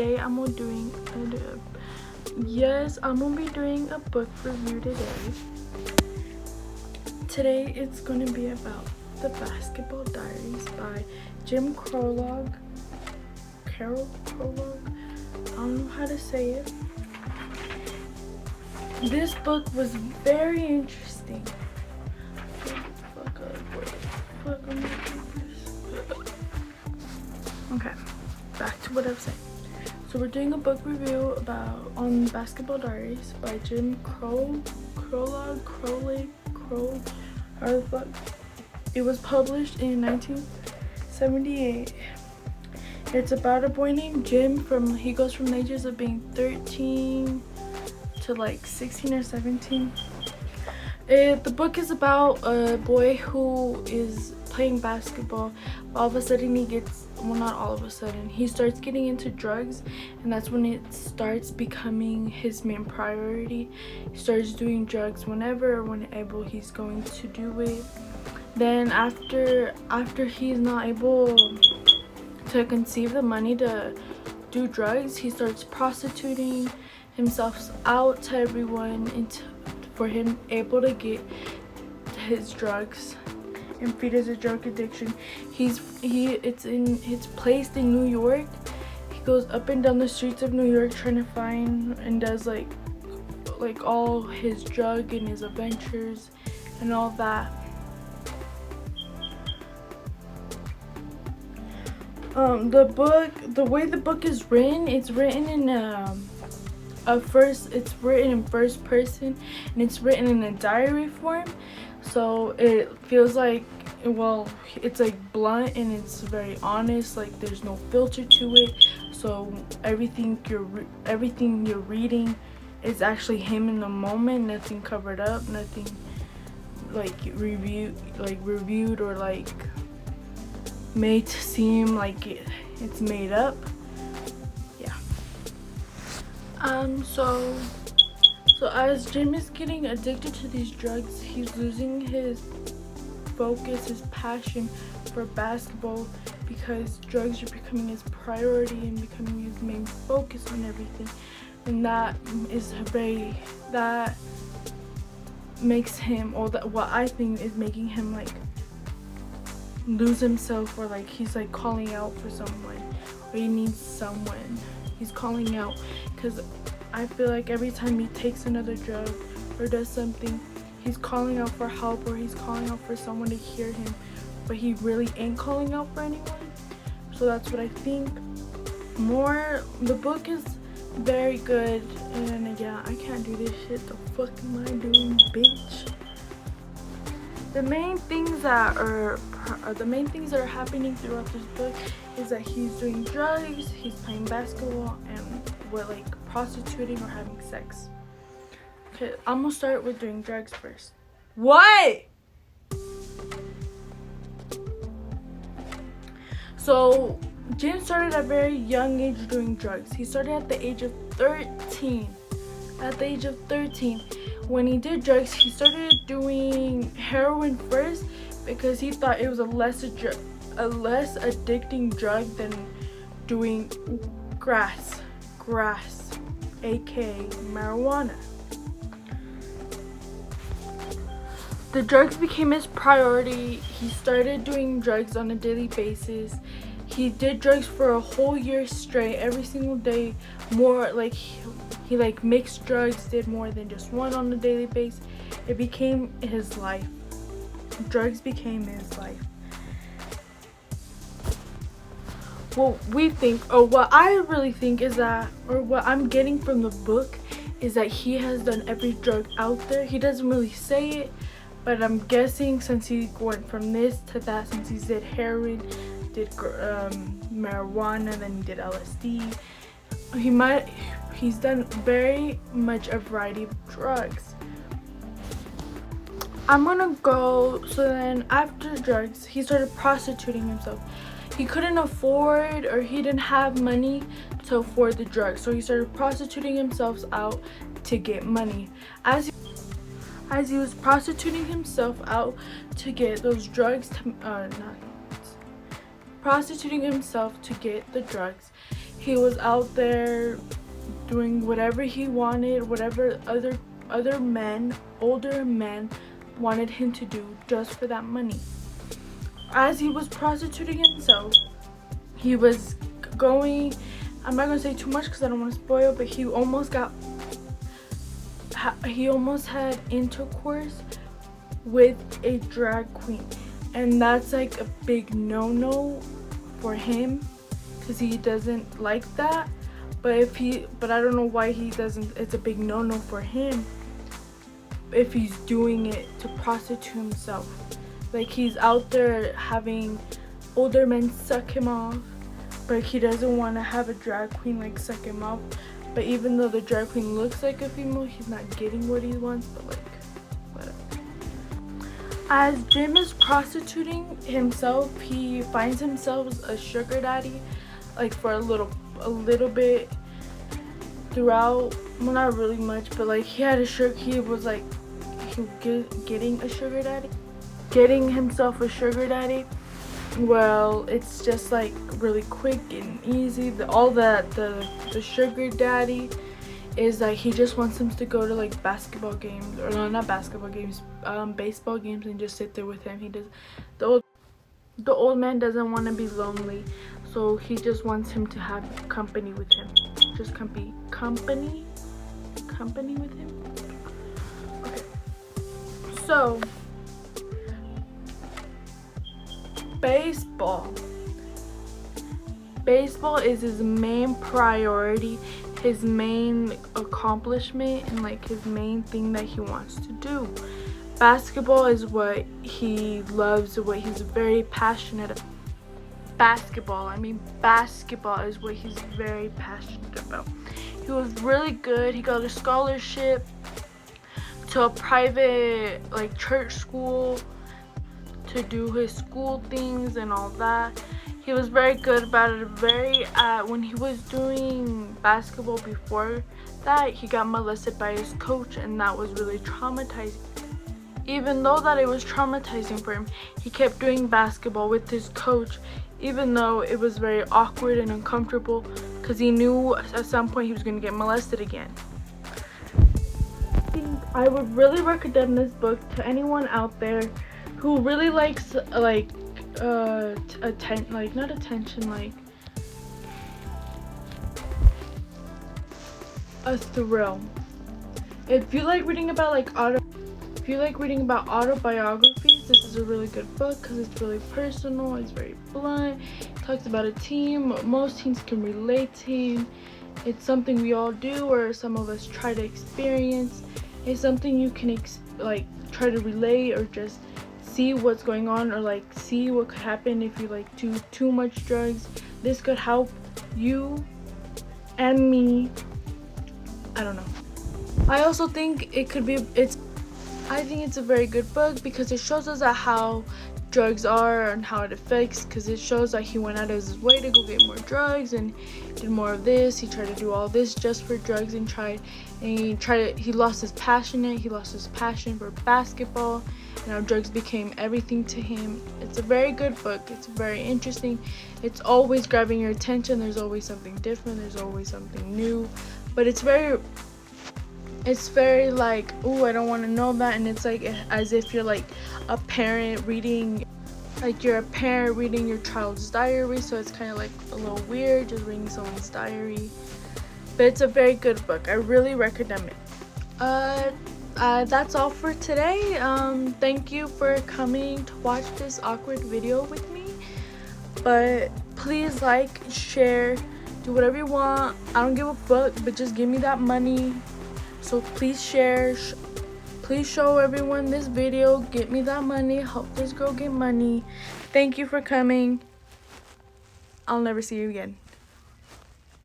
today I'm gonna doing I'm gonna be doing a book review today. Today it's gonna be about The Basketball Diaries by Jim Krolog. Carol Krolog? I don't know how to say it. This book was very interesting. Okay, back to what I was saying. So we're doing a book review on Basketball Diaries by Jim Krolog. It was published in 1978. It's about a boy named Jim. He goes from the ages of being 13 to like 16 or 17. The book is about a boy who is playing basketball. All of a sudden he starts getting into drugs, and that's when it starts becoming his main priority. He starts doing drugs whenever he's going to do it. Then after he's not able to conceive the money to do drugs, he starts prostituting himself out to everyone for him able to get his drugs and feed his drug addiction. It's placed in New York. He goes up and down the streets of New York trying to find and does like all his drug and his adventures and all that. The way the book is written, it's written in first person, and it's written in a diary form, so it feels like, well, it's like blunt and it's very honest, like there's no filter to it, so everything you're reading is actually him in the moment, nothing covered up, nothing like reviewed or like made to seem like it's made up. Yeah. So as Jim is getting addicted to these drugs, he's losing his focus, his passion for basketball, because drugs are becoming his priority and becoming his main focus on everything, and that makes him, or what I think is making him like lose himself, or like he's like calling out for someone, or he needs someone. He's calling out because I feel like every time he takes another drug or does something, he's calling out for help, or he's calling out for someone to hear him, but he really ain't calling out for anyone. So that's what I think. The book is very good, and yeah, I can't do this shit. The fuck am I doing, bitch? The main things that are happening throughout this book is that he's doing drugs, he's playing basketball, and prostituting or having sex. Okay, I'm gonna start with doing drugs first. What? So Jim started at a very young age doing drugs. He started at the age of 13. At the age of 13, when he did drugs, he started doing heroin first because he thought it was a less addicting drug than doing grass, aka marijuana. The drugs became his priority. He started doing drugs on a daily basis. He did drugs for a whole year straight, every single day. More like he mixed drugs, did more than just one on a daily basis. It became his life. Drugs became his life. What I really think is that, or what I'm getting from the book, is that he has done every drug out there. He doesn't really say it, but I'm guessing since he went from this to that, since he did heroin, did marijuana, then he did LSD, he's done very much a variety of drugs. So then after drugs, he started prostituting himself. He couldn't afford, or he didn't have money to afford the drugs, so he started prostituting himself out to get money. As he was prostituting himself out to get those drugs, prostituting himself to get the drugs, He was out there doing whatever he wanted, whatever other men, older men, wanted him to do just for that money. As he was prostituting himself, he was going, I'm not gonna say too much because I don't want to spoil, but he almost had intercourse with a drag queen, and that's like a big no-no for him because he doesn't like that. But I don't know why he doesn't. It's a big no-no for him if he's doing it to prostitute himself. Like, he's out there having older men suck him off, but he doesn't want to have a drag queen like suck him off. But even though the drag queen looks like a female, he's not getting what he wants. But like, whatever. As Jim is prostituting himself, he finds himself a sugar daddy, like for a little bit throughout. Well, not really much, but like he was getting a sugar daddy, getting himself a sugar daddy. Well, it's just like really quick and easy. The sugar daddy is like, he just wants him to go to like basketball games, or no, not basketball games, baseball games, and just sit there with him. He does. The old man doesn't want to be lonely, so he just wants him to have company with him. Just company with him. Okay. So baseball is his main priority, his main accomplishment, and like his main thing that he wants to do. Basketball is what he loves, what he's very passionate about. Basketball is what he's very passionate about. He was really good. He got a scholarship to a private like church school to do his school things and all that. He was very good about it. When he was doing basketball before that, he got molested by his coach, and that was really traumatizing. Even though that it was traumatizing for him, he kept doing basketball with his coach, even though it was very awkward and uncomfortable, because he knew at some point he was going to get molested again. I would really recommend this book to anyone out there who really likes like a thrill. If you like reading about autobiographies, this is a really good book because it's really personal, it's very blunt, it talks about a team. Most teens can relate to. It's something we all do, or some of us try to experience. It's something you can try to relate, or just see what's going on, or like see what could happen if you like do too much drugs. This could help you and me. I don't know. I also think I think it's a very good book because it shows us how drugs are and how it affects, because it shows that he went out of his way to go get more drugs and did more of this. He tried to do all this just for drugs, and he lost his passion for basketball, and how drugs became everything to him. It's a very good book. It's very interesting. It's always grabbing your attention. There's always something different, there's always something new, but it's very like, oh, I don't want to know that. And it's like as if you're like a parent reading, your child's diary. So it's kind of like a little weird just reading someone's diary, but it's a very good book. I really recommend it. That's all for today. Thank you for coming to watch this awkward video with me, but please like, share, do whatever you want. I don't give a fuck, but just give me that money. So please share, please show everyone this video, get me that money, help this girl get money. Thank you for coming. I'll never see you again.